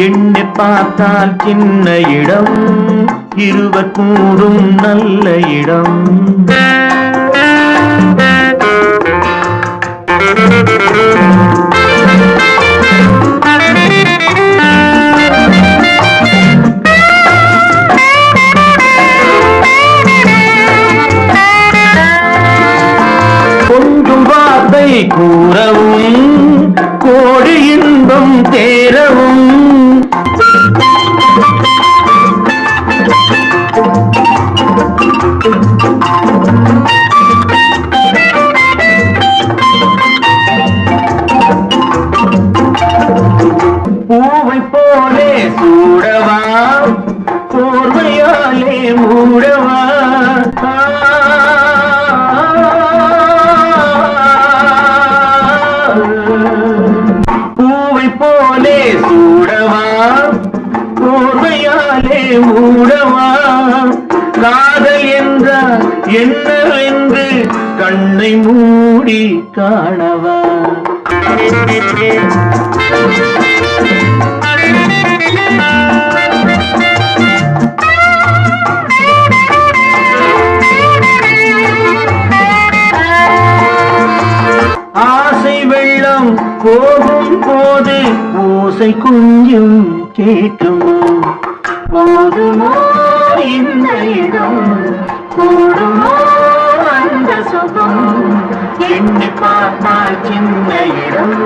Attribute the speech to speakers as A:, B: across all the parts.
A: எண்ணி பார்த்தால் சின்ன இடம், இருவர் கூடும் நல்ல இடம். கொஞ்சம் வார்த்தை கூறவும் கோடி இன்பம் தேரவும், பூவை போலே சூடவா போர்வையாலே மூடவா. பூவை போலே சூடவா போர்வையாலே மூடவா. காதல் என்றால் என்னவென்று கண்ணை மூடி காணவா. ஆசை வெள்ளம் போகும் போது ஓசை கொஞ்சம் கேட்குமோ, போதுமோ இந்த இடம், கூடுமோ அந்த சுகம். எண்ணி பார்த்தால் சின்ன இடம்,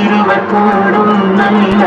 A: இருவர் கூடும் நல்ல